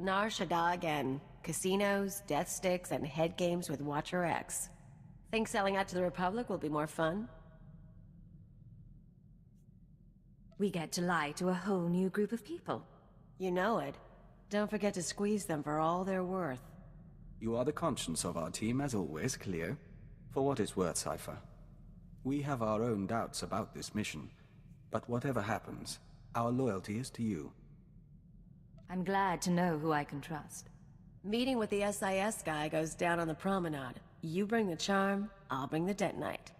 Nar Shaddaa again. Casinos, death sticks, and head games with Watcher X. Think selling out to the Republic will be more fun? We get to lie to a whole new group of people. You know it. Don't forget to squeeze them for all they're worth. You are the conscience of our team, as always, Cleo. For what it's worth, Cypher. We have our own doubts about this mission, but whatever happens, our loyalty is to you. I'm glad to know who I can trust. Meeting with the SIS guy goes down on the promenade. You bring the charm, I'll bring the detonite.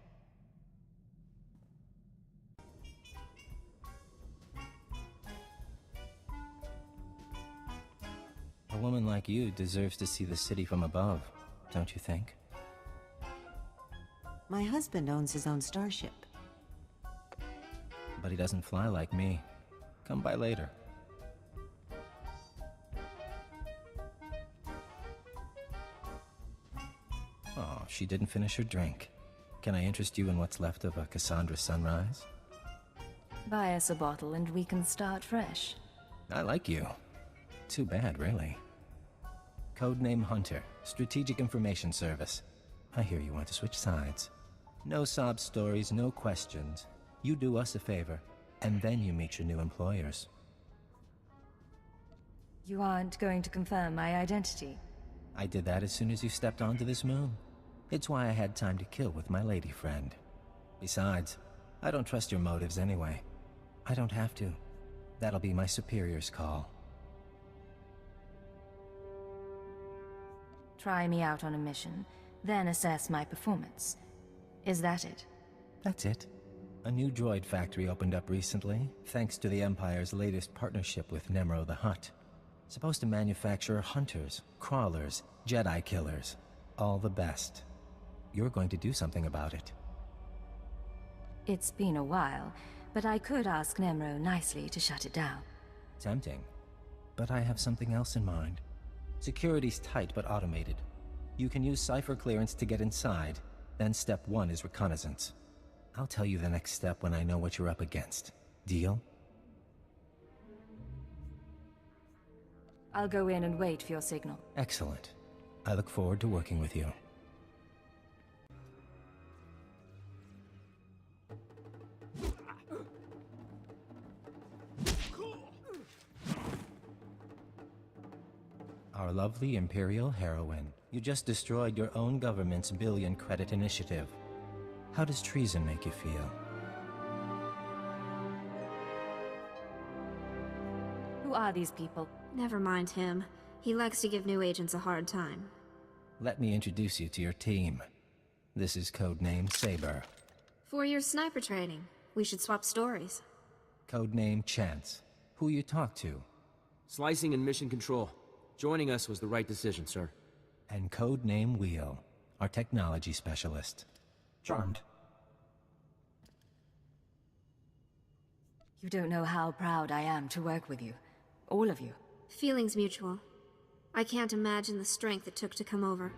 A woman like you deserves to see the city from above, don't you think? My husband owns his own starship. But he doesn't fly like me. Come by later. Oh, she didn't finish her drink. Can I interest you in what's left of a Cassandra sunrise? Buy us a bottle and we can start fresh. I like you. Too bad, really. Codename Hunter, Strategic Information Service. I hear you want to switch sides. No sob stories, no questions. You do us a favor, and then you meet your new employers. You aren't going to confirm my identity? I did that as soon as you stepped onto this moon. It's why I had time to kill with my lady friend. Besides, I don't trust your motives anyway. I don't have to. That'll be my superior's call. Try me out on a mission, then assess my performance. Is that it? That's it. A new droid factory opened up recently, thanks to the Empire's latest partnership with Nemro the Hutt. Supposed to manufacture hunters, crawlers, Jedi killers. All the best. You're going to do something about it. It's been a while, but I could ask Nemro nicely to shut it down. Tempting. But I have something else in mind. Security's tight but automated. You can use cipher clearance to get inside, then step 1 is reconnaissance. I'll tell you the next step when I know what you're up against. Deal? I'll go in and wait for your signal. Excellent. I look forward to working with you. Our lovely Imperial heroine. You just destroyed your own government's billion-credit initiative. How does treason make you feel? Who are these people? Never mind him. He likes to give new agents a hard time. Let me introduce you to your team. This is codename Saber. 4 years sniper training. We should swap stories. Codename Chance. Who you talk to? Slicing and mission control. Joining us was the right decision, sir. And codename Wheel, our technology specialist. Charmed. You don't know how proud I am to work with you. All of you. Feelings mutual. I can't imagine the strength it took to come over.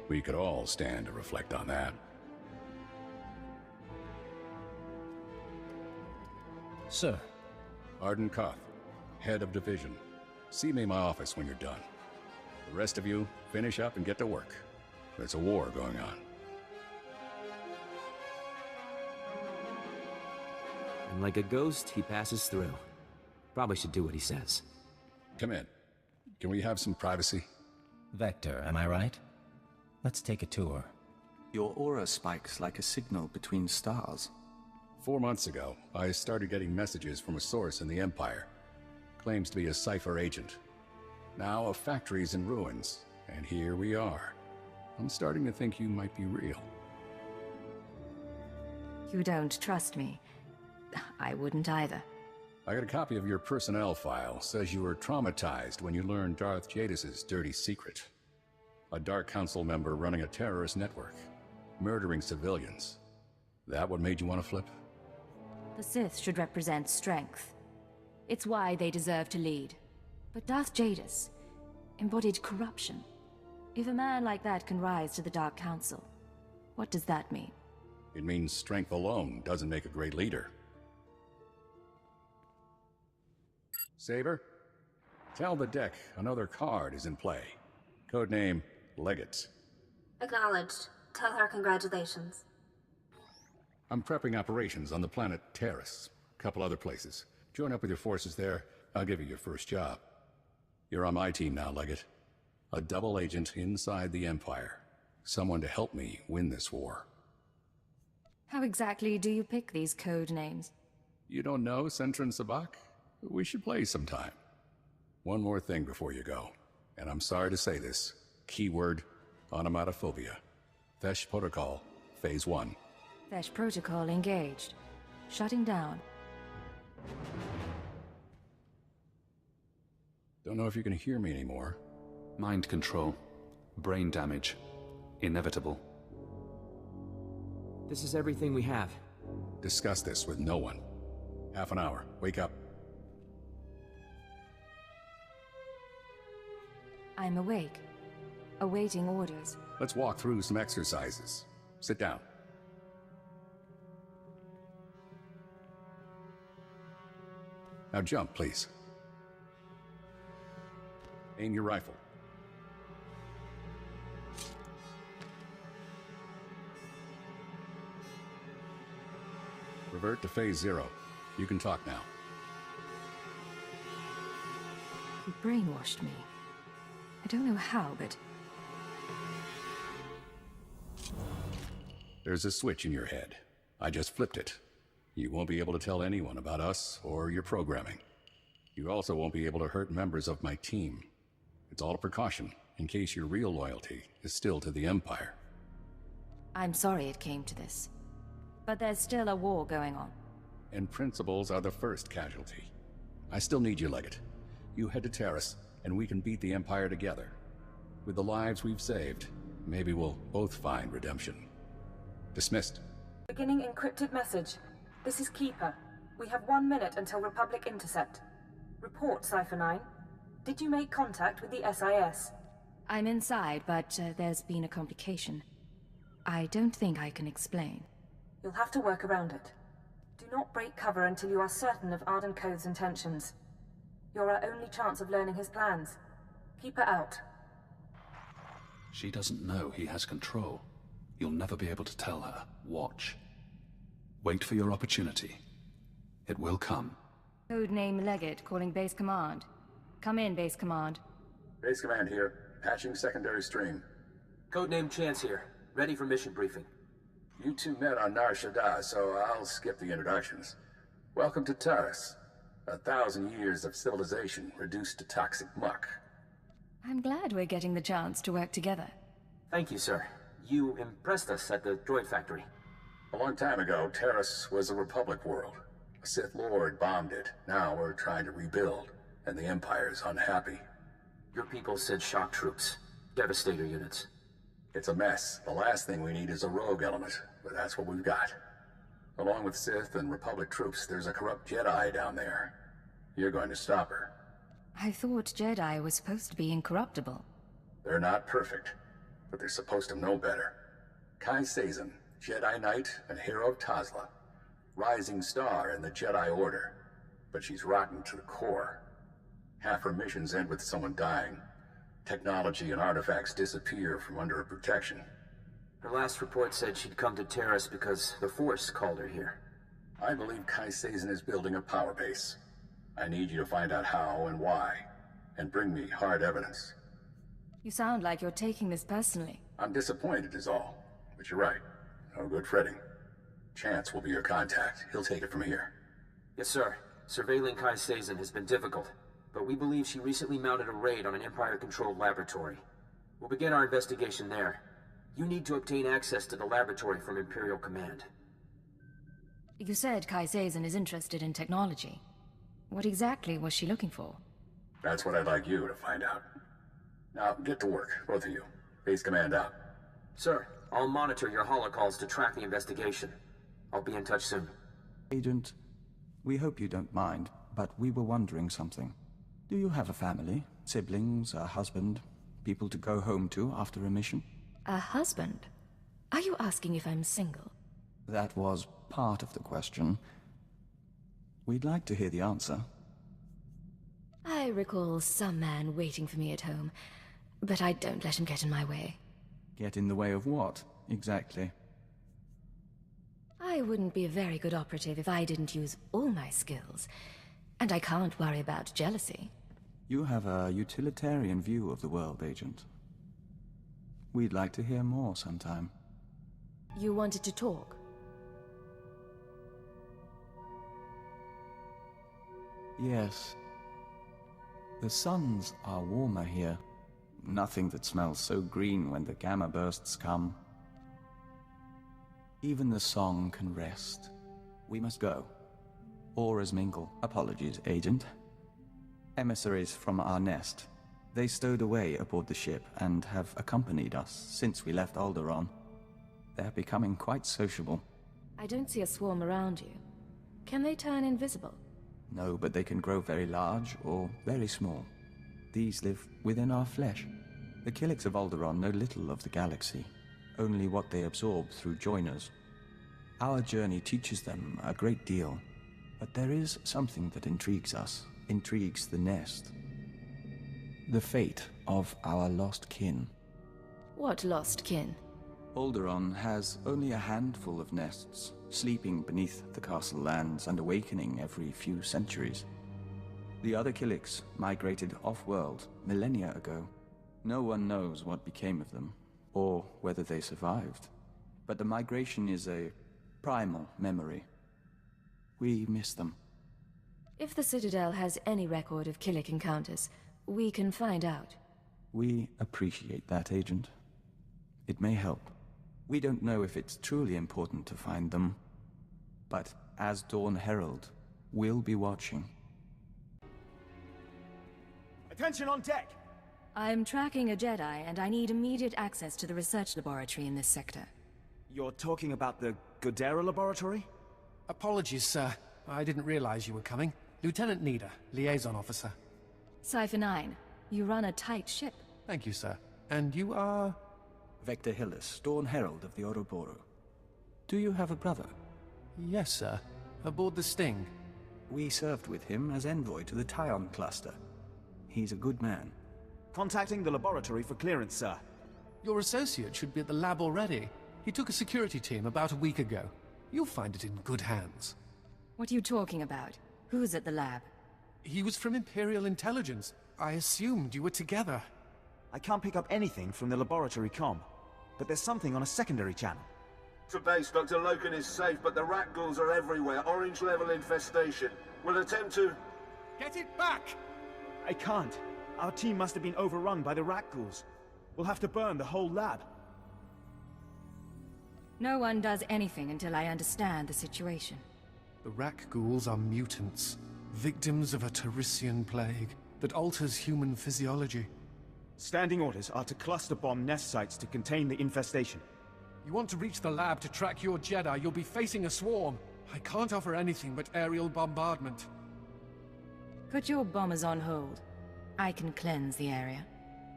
We could all stand to reflect on that. Sir. Arden Koth, head of division. See me in my office when you're done. The rest of you, finish up and get to work. There's a war going on. And like a ghost, he passes through. Probably should do what he says. Come in. Can we have some privacy? Vector, am I right? Let's take a tour. Your aura spikes like a signal between stars. 4 months ago, I started getting messages from a source in the Empire. Claims to be a cipher agent. Now a factory's in ruins, and here we are. I'm starting to think you might be real. You don't trust me. I wouldn't either. I got a copy of your personnel file. Says you were traumatized when you learned Darth Jadis's dirty secret. A Dark Council member running a terrorist network, murdering civilians. That what made you want to flip? The Sith should represent strength. It's why they deserve to lead. But Darth Jadis embodied corruption. If a man like that can rise to the Dark Council, what does that mean? It means strength alone doesn't make a great leader. Saber? Tell the deck another card is in play. Codename Legate. Acknowledged. Tell her congratulations. I'm prepping operations on the planet Terrace. Couple other places. Join up with your forces there. I'll give you your first job. You're on my team now, Legate. A double agent inside the Empire. Someone to help me win this war. How exactly do you pick these code names? You don't know Sentran Sabak? We should play sometime. One more thing before you go, and I'm sorry to say this. Keyword, onomatophobia. Fesh Protocol, Phase 1. Fesh Protocol engaged. Shutting down. Don't know if you can hear me anymore. Mind control. Brain damage. Inevitable. This is everything we have. Discuss this with no one. Half an hour. Wake up. I'm awake. Awaiting orders. Let's walk through some exercises. Sit down. Now jump, please. Aim your rifle. Revert to Phase 0. You can talk now. He brainwashed me. I don't know how, but... There's a switch in your head. I just flipped it. You won't be able to tell anyone about us or your programming. You also won't be able to hurt members of my team. It's all a precaution, in case your real loyalty is still to the Empire. I'm sorry it came to this. But there's still a war going on. And principles are the first casualty. I still need you, Legate. You head to Terrace, and we can beat the Empire together. With the lives we've saved, maybe we'll both find redemption. Dismissed. Beginning encrypted message. This is Keeper. We have 1 minute until Republic intercept. Report, Cypher 9. Did you make contact with the SIS? I'm inside, but there's been a complication. I don't think I can explain. You'll have to work around it. Do not break cover until you are certain of Arden Code's intentions. You're our only chance of learning his plans. Keep her out. She doesn't know he has control. You'll never be able to tell her. Watch. Wait for your opportunity. It will come. Codename Legate calling Base Command. Come in, Base Command. Base Command here. Patching secondary stream. Codename Chance here. Ready for mission briefing. You two met on Nar Shaddaa, so I'll skip the introductions. Welcome to Terrace. 1,000 years of civilization reduced to toxic muck. I'm glad we're getting the chance to work together. Thank you, sir. You impressed us at the droid factory. A long time ago, Terrace was a Republic world. A Sith Lord bombed it. Now we're trying to rebuild, and the Empire's unhappy. Your people sent shock troops. Devastator units. It's a mess. The last thing we need is a rogue element, but that's what we've got. Along with Sith and Republic troops, there's a corrupt Jedi down there. You're going to stop her. I thought Jedi was supposed to be incorruptible. They're not perfect, but they're supposed to know better. Kai Sazin, Jedi Knight and hero of Tazla. Rising star in the Jedi Order, but she's rotten to the core. Half her missions end with someone dying. Technology and artifacts disappear from under her protection. Her last report said she'd come to Terrace because the Force called her here. I believe Kai Sazin is building a power base. I need you to find out how and why, and bring me hard evidence. You sound like you're taking this personally. I'm disappointed is all, but you're right. No good fretting. Chance will be your contact. He'll take it from here. Yes, sir. Surveilling Kai Sazin has been difficult, but we believe she recently mounted a raid on an Empire-controlled laboratory. We'll begin our investigation there. You need to obtain access to the laboratory from Imperial Command. You said Kai Sazin is interested in technology. What exactly was she looking for? That's what I'd like you to find out. Now, get to work, both of you. Base Command out. Sir, I'll monitor your holocalls to track the investigation. I'll be in touch soon. Agent, we hope you don't mind, but we were wondering something. Do you have a family, siblings, a husband, people to go home to after a mission? A husband? Are you asking if I'm single? That was part of the question. We'd like to hear the answer. I I recall some man waiting for me at home, but I don't let him get in my way. Get in the way of what, exactly? I wouldn't be a very good operative if I didn't use all my skills, and I can't worry about jealousy. You have a utilitarian view of the world, Agent. We'd like to hear more sometime. You wanted to talk? Yes. The suns are warmer here. Nothing that smells so green when the gamma bursts come. Even the song can rest. We must go. Auras mingle. Apologies, Agent. Emissaries from our nest. They stowed away aboard the ship and have accompanied us since we left Alderaan. They're becoming quite sociable. I don't see a swarm around you. Can they turn invisible? No, but they can grow very large or very small. These live within our flesh. The Killiks of Alderaan know little of the galaxy, only what they absorb through joiners. Our journey teaches them a great deal, but there is something that intrigues us, intrigues the nest. The fate of our lost kin. What lost kin? Alderaan has only a handful of nests, sleeping beneath the castle lands and awakening every few centuries. The other Killiks migrated off-world millennia ago. No one knows what became of them, or whether they survived. But the migration is a primal memory. We miss them. If the Citadel has any record of Killik encounters, we can find out. We appreciate that, Agent. It may help. We don't know if it's truly important to find them, but as Dawn Herald, we'll be watching. Attention on deck! I'm tracking a Jedi, and I need immediate access to the research laboratory in this sector. You're talking about the Godera laboratory? Apologies, sir. I didn't realize you were coming. Lieutenant Nida, liaison officer. Cipher 9, you run a tight ship. Thank you, sir. And you are? Vector Hillis, Dawn Herald of the Ouroboros. Do you have a brother? Yes, sir. Aboard the Sting. We served with him as envoy to the Tyon cluster. He's a good man. Contacting the laboratory for clearance, sir. Your associate should be at the lab already. He took a security team about a week ago. You'll find it in good hands. What are you talking about? Who's at the lab? He was from Imperial Intelligence. I assumed you were together. I can't pick up anything from the laboratory comm, but there's something on a secondary channel. To base, Dr. Loken is safe, but the rat ghouls are everywhere. Orange-level infestation. We'll attempt to... Get it back! I can't. Our team must have been overrun by the rat ghouls. We'll have to burn the whole lab. No one does anything until I understand the situation. The Rak ghouls are mutants, victims of a Terisian plague that alters human physiology. Standing orders are to cluster bomb nest sites to contain the infestation. You want to reach the lab to track your Jedi, you'll be facing a swarm. I can't offer anything but aerial bombardment. Put your bombers on hold. I can cleanse the area.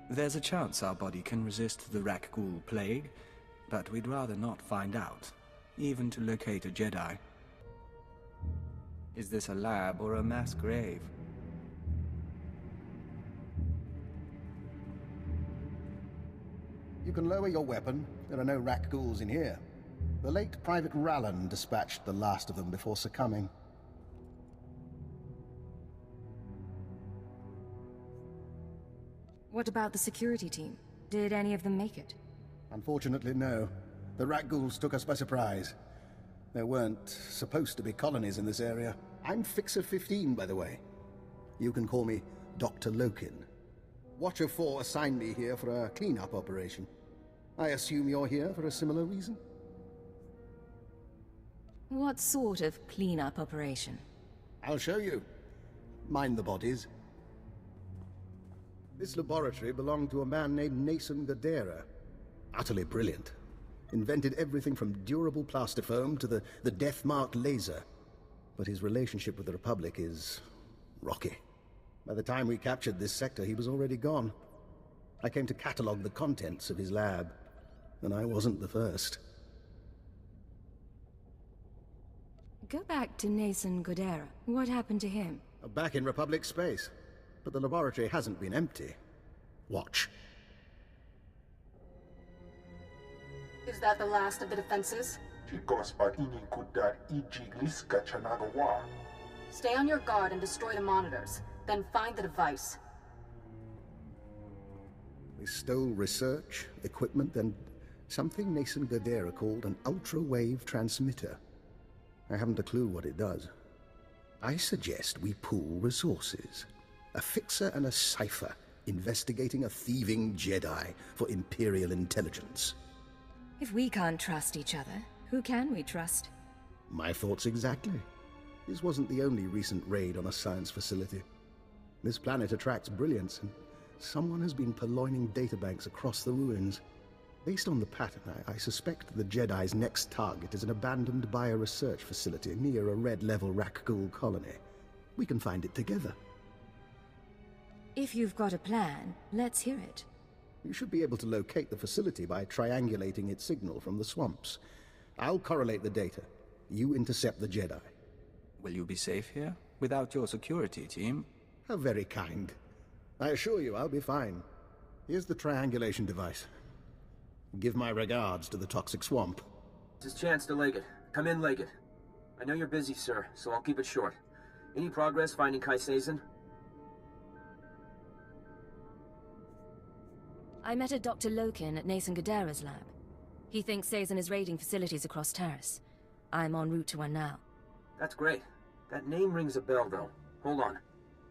There's a chance our body can resist the Rak Ghoul plague, but we'd rather not find out, even to locate a Jedi. Is this a lab or a mass grave? You can lower your weapon. There are no Rak ghouls in here. The late Private Rallan dispatched the last of them before succumbing. What about the security team? Did any of them make it? Unfortunately, no. The Rak ghouls took us by surprise. There weren't supposed to be colonies in this area. I'm Fixer 15, by the way. You can call me Dr. Loken. Watcher 4 assigned me here for a cleanup operation. I assume you're here for a similar reason? What sort of cleanup operation? I'll show you. Mind the bodies. This laboratory belonged to a man named Nason Godera. Utterly brilliant. Invented everything from durable plastifoam to the death-marked laser. But his relationship with the Republic is rocky. By the time we captured this sector, he was already gone. I came to catalog the contents of his lab, and I wasn't the first. Go back to Nason Godera. What happened to him? Back in Republic space. but the laboratory hasn't been empty. Watch. Is that the last of the defenses? Stay on your guard and destroy the monitors. Then find the device. We stole research, equipment, and something Nason Gadera called an ultra-wave transmitter. I haven't a clue what it does. I suggest we pool resources. A fixer and a cipher investigating a thieving Jedi for Imperial intelligence. If we can't trust each other, who can we trust? My thoughts exactly. This wasn't the only recent raid on a science facility. This planet attracts brilliance, and someone has been purloining databanks across the ruins. Based on the pattern, I suspect the Jedi's next target is an abandoned bioresearch facility near a red-level Rakghoul colony. We can find it together. If you've got a plan, let's hear it. You should be able to locate the facility by triangulating its signal from the swamps. I'll correlate the data. You intercept the Jedi. Will you be safe here? Without your security team? How very kind. I assure you I'll be fine. Here's the triangulation device. Give my regards to the toxic swamp. This is Chance to Leggett. Come in, Leggett. I know you're busy, sir, so I'll keep it short. Any progress finding Kai Sazin? I met a Dr. Loken at Nason Gadera's lab. He thinks Sazin is raiding facilities across Taris. I'm en route to one now. That's great. That name rings a bell, though. Hold on.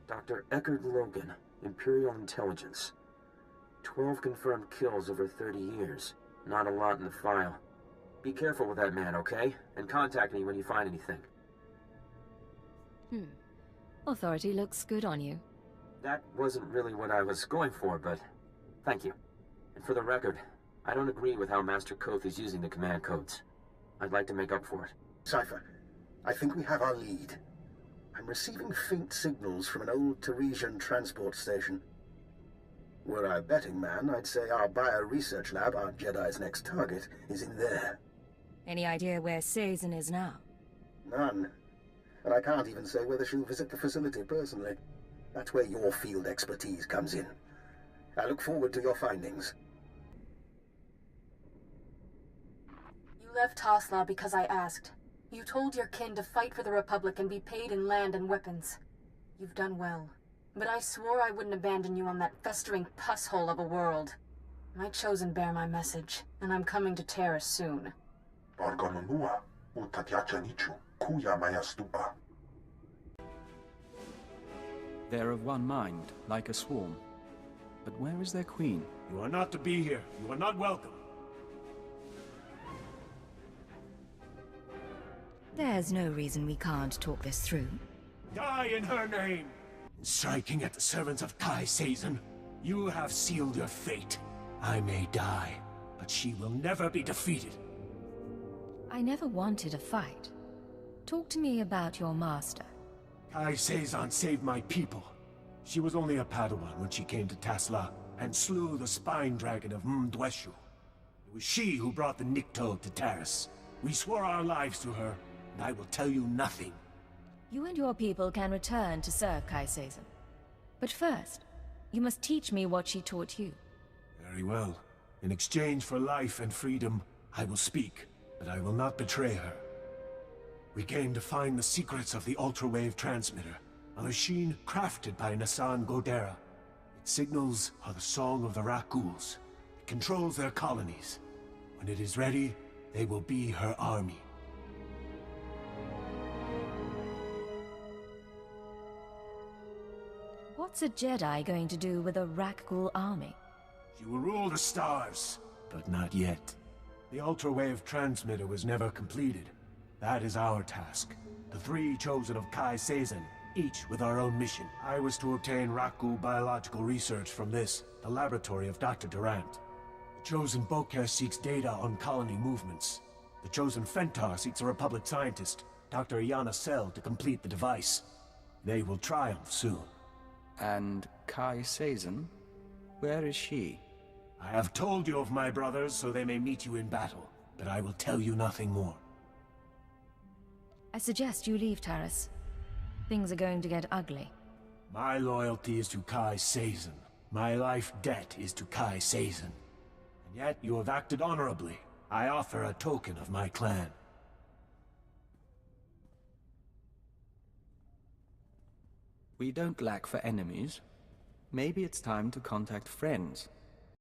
Dr. Eckard Logan, Imperial Intelligence. 12 confirmed kills over 30 years. Not a lot in the file. Be careful with that man, okay? And contact me when you find anything. Authority looks good on you. That wasn't really what I was going for, but thank you. And for the record, I don't agree with how Master Koth is using the command codes. I'd like to make up for it. Cypher, I think we have our lead. I'm receiving faint signals from an old Teresian transport station. Were I a betting man, I'd say our bio-research lab, our Jedi's next target, is in there. Any idea where Sazin is now? None. And I can't even say whether she'll visit the facility personally. That's where your field expertise comes in. I look forward to your findings. You left Tasla because I asked. You told your kin to fight for the Republic and be paid in land and weapons. You've done well. But I swore I wouldn't abandon you on that festering pus hole of a world. My chosen bear my message, and I'm coming to Taris soon. They're of one mind, like a swarm. But where is their queen? You are not to be here. You are not welcome. There's no reason we can't talk this through. Die in her name! In striking at the servants of Kai Sazin, you have sealed your fate. I may die, but she will never be defeated. I never wanted a fight. Talk to me about your master. Kai Sazin saved my people. She was only a Padawan when she came to Tasla and slew the spine dragon of Mdweshu. It was she who brought the Nikto to Taris. We swore our lives to her, and I will tell you nothing. You and your people can return to serve Kai Sazin. But first, you must teach me what she taught you. Very well. In exchange for life and freedom, I will speak, but I will not betray her. We came to find the secrets of the ultra-wave transmitter, a machine crafted by Nasan Godera. Its signals are the song of the Rakghouls. It controls their colonies. When it is ready, they will be her army. What's a Jedi going to do with a Rakghoul army? She will rule the stars, but not yet. The ultra-wave transmitter was never completed. That is our task. The three chosen of Kai Sazin, each with our own mission. I was to obtain Rakghoul biological research from this, the laboratory of Dr. Durant. The chosen Bokeh seeks data on colony movements. The chosen Fentar seeks a Republic scientist, Dr. Ayanna Sel, to complete the device. They will triumph soon. And Kai Sazin? Where is she? I have told you of my brothers so they may meet you in battle, but I will tell you nothing more. I suggest you leave Taris. Things are going to get ugly. My loyalty is to Kai Sazin. My life debt is to Kai Sazin. And yet you have acted honorably. I offer a token of my clan. We don't lack for enemies. Maybe it's time to contact friends.